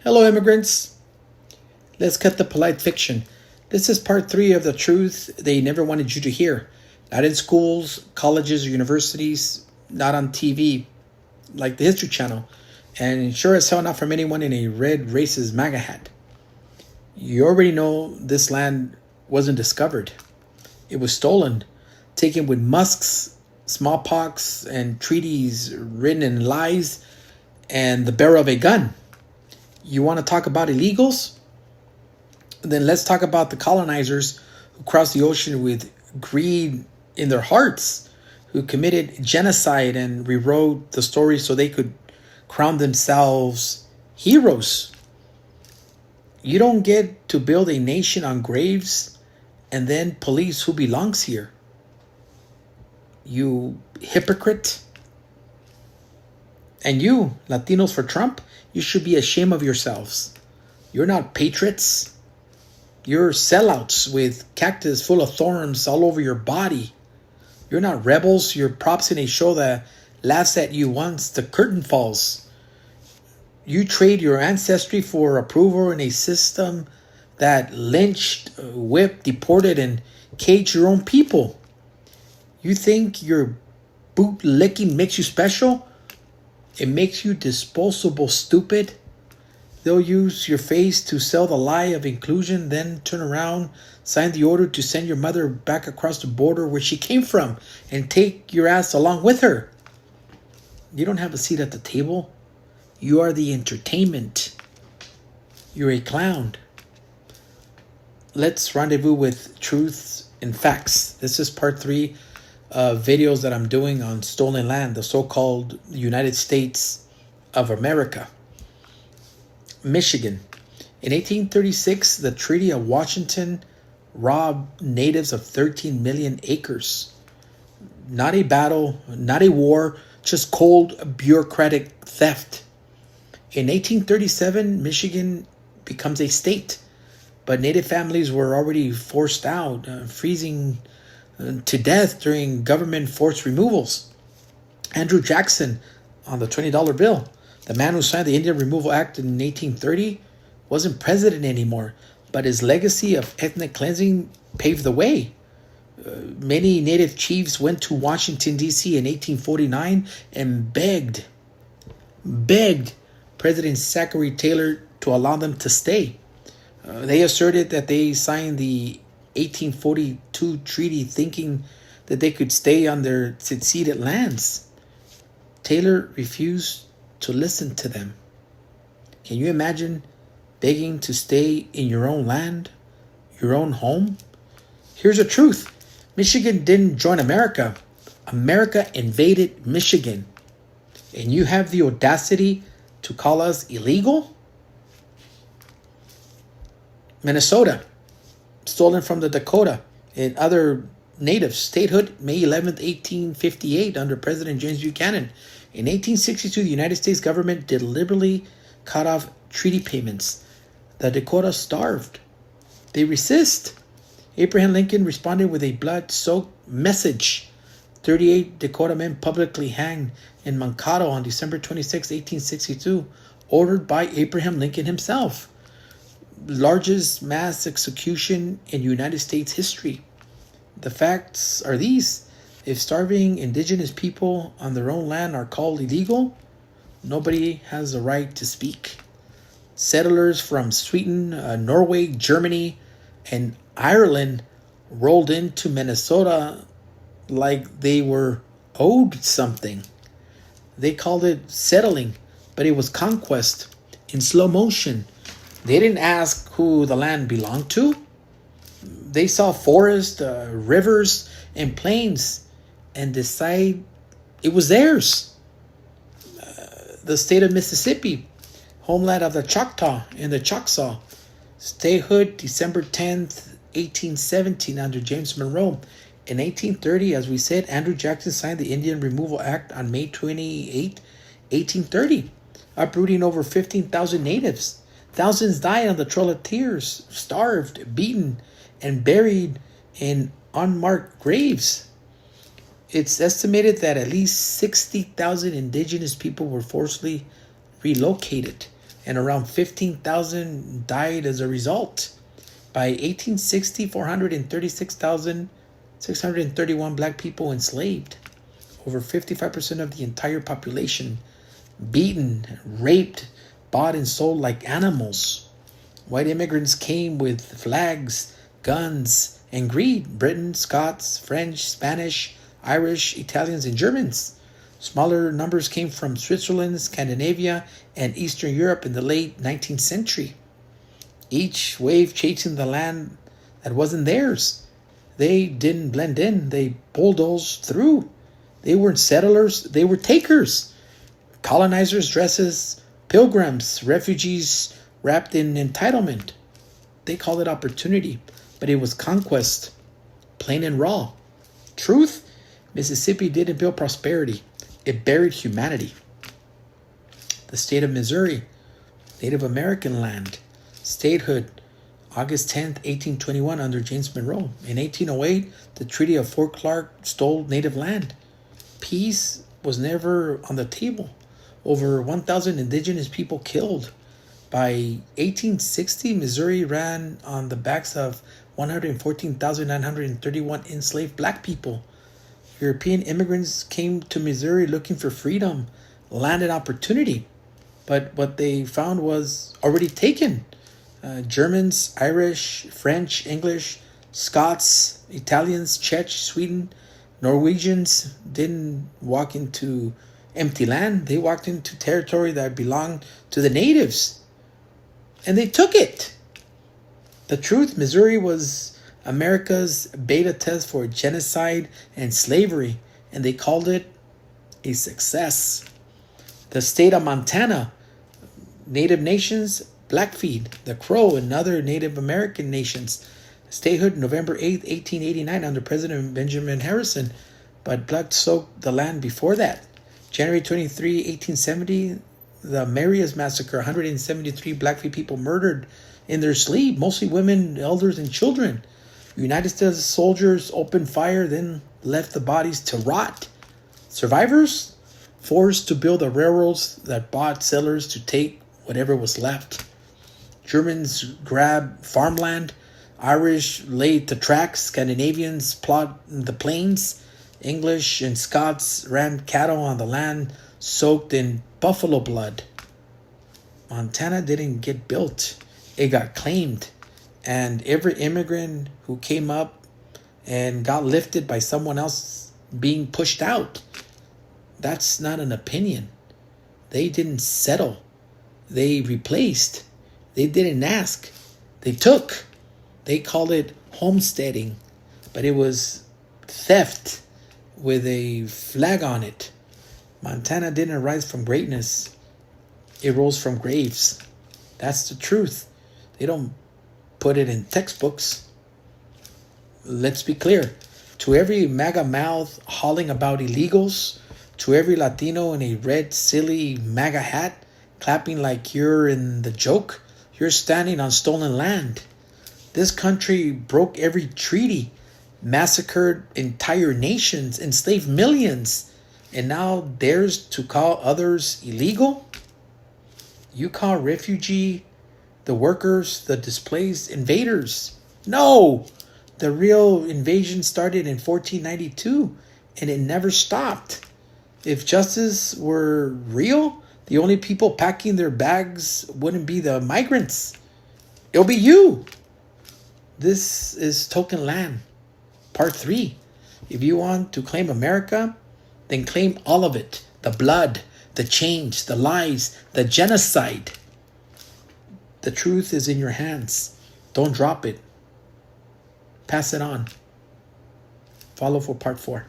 Hello, immigrants. Let's cut the polite fiction. This is part 3 of the truth they never wanted you to hear. Not in schools, colleges, or universities, not on TV, like the History Channel, and sure as hell not from anyone in a red racist MAGA hat. You already know this land wasn't discovered. It was stolen, taken with musks, smallpox, and treaties written in lies, and the barrel of a gun. You want to talk about illegals? Then let's talk about the colonizers who crossed the ocean with greed in their hearts, who committed genocide and rewrote the story so they could crown themselves heroes. You don't get to build a nation on graves and then police who belongs here. You hypocrite. And you, Latinos for Trump, you should be ashamed of yourselves. You're not patriots. You're sellouts with cactus full of thorns all over your body. You're not rebels. You're props in a show that laughs at you once the curtain falls. You trade your ancestry for approval in a system that lynched, whipped, deported, and caged your own people. You think your bootlicking makes you special? It makes you disposable, stupid. They'll use your face to sell the lie of inclusion, then turn around, sign the order to send your mother back across the border where she came from and take your ass along with her. You don't have a seat at the table. You are the entertainment. You're a clown. Let's rendezvous with truths and facts. This is part 3 of videos that I'm doing on stolen land, the so-called United States of America. Michigan. In 1836, the Treaty of Washington robbed natives of 13 million acres. Not a battle, not a war, just cold bureaucratic theft. In 1837, Michigan becomes a state, but native families were already forced out, freezing to death during government forced removals. Andrew Jackson on the $20 bill, the man who signed the Indian Removal Act in 1830, wasn't president anymore, but his legacy of ethnic cleansing paved the way. Many native chiefs went to Washington, D.C. in 1849 and begged President Zachary Taylor to allow them to stay. They asserted that they signed the 1842 treaty thinking that they could stay on their seceded lands. Taylor refused to listen to them. Can you imagine begging to stay in your own land, your own home? Here's the truth. Michigan didn't join America. America invaded Michigan. And you have the audacity to call us illegal? Minnesota, stolen from the Dakota and other natives. Statehood, May 11th, 1858, under President James Buchanan. In 1862, the United States government deliberately cut off treaty payments. The Dakota starved. They resist. Abraham Lincoln responded with a blood-soaked message. 38 Dakota men publicly hanged in Mankato on December 26, 1862, ordered by Abraham Lincoln himself. Largest mass execution in United States history. The facts are these. If starving indigenous people on their own land are called illegal, nobody has the right to speak. Settlers from Sweden, Norway, Germany, and Ireland rolled into Minnesota like they were owed something. They called it settling, but it was conquest in slow motion. They didn't ask who the land belonged to. They saw forests, rivers, and plains and decided it was theirs. The state of Mississippi, homeland of the Choctaw and the Choctaw. Statehood, December 10th, 1817, under James Monroe. In 1830, as we said, Andrew Jackson signed the Indian Removal Act on May 28, 1830, uprooting over 15,000 natives. Thousands died on the Trail of Tears, starved, beaten, and buried in unmarked graves. It's estimated that at least 60,000 indigenous people were forcibly relocated. and around 15,000 died as a result. By 1860, 436,631 black people enslaved. Over 55% of the entire population beaten, raped, bought and sold like animals. White immigrants came with flags, guns, and greed. Britons, Scots, French, Spanish, Irish, Italians, and Germans. Smaller numbers came from Switzerland, Scandinavia, and Eastern Europe in the late 19th century. Each wave chasing the land that wasn't theirs. They didn't blend in. They bulldozed through. They weren't settlers. They were takers. Colonizers dressed as pilgrims. Refugees wrapped in entitlement. They called it opportunity, but it was conquest, plain and raw. Truth, Mississippi didn't build prosperity. It buried humanity. The state of Missouri, Native American land. Statehood, August 10th, 1821, under James Monroe. In 1808, the Treaty of Fort Clark stole native land. Peace was never on the table. Over 1,000 indigenous people killed. By 1860, Missouri ran on the backs of 114,931 enslaved black people. European immigrants came to Missouri looking for freedom, land, and opportunity. But what they found was already taken. Germans, Irish, French, English, Scots, Italians, Czech, Sweden, Norwegians didn't walk into empty land. They walked into territory that belonged to the natives. And they took it. The truth, Missouri was America's beta test for genocide and slavery, and they called it a success. The state of Montana, Native nations, Blackfeet, the Crow, and other Native American nations. Statehood, November 8th, 1889, under President Benjamin Harrison, but blood soaked the land before that. January 23, 1870, the Marias Massacre, 173 Blackfeet people murdered in their sleep, mostly women, elders, and children. United States soldiers opened fire, then left the bodies to rot. Survivors forced to build the railroads that bought settlers to take whatever was left. Germans grabbed farmland. Irish laid the tracks. Scandinavians plowed the plains. English and Scots ran cattle on the land soaked in buffalo blood. Montana didn't get built. It got claimed. And every immigrant who came up and got lifted by someone else being pushed out, that's not an opinion. They didn't settle. They replaced. They didn't ask. They took. They called it homesteading, but it was theft with a flag on it. Montana didn't rise from greatness. It rose from graves. That's the truth. They don't put it in textbooks. Let's be clear. To every MAGA mouth hauling about illegals, to every Latino in a red, silly MAGA hat, clapping like you're in the joke, you're standing on stolen land. This country broke every treaty, massacred entire nations, enslaved millions, and now dares to call others illegal? You call refugee the workers, the displaced, invaders? No! The real invasion started in 1492, and it never stopped. If justice were real, the only people packing their bags wouldn't be the migrants. It'll be you. This is Token Land, Part 3. If you want to claim America, then claim all of it. The blood, the change, the lies, the genocide. The truth is in your hands. Don't drop it. Pass it on. Follow for Part 4.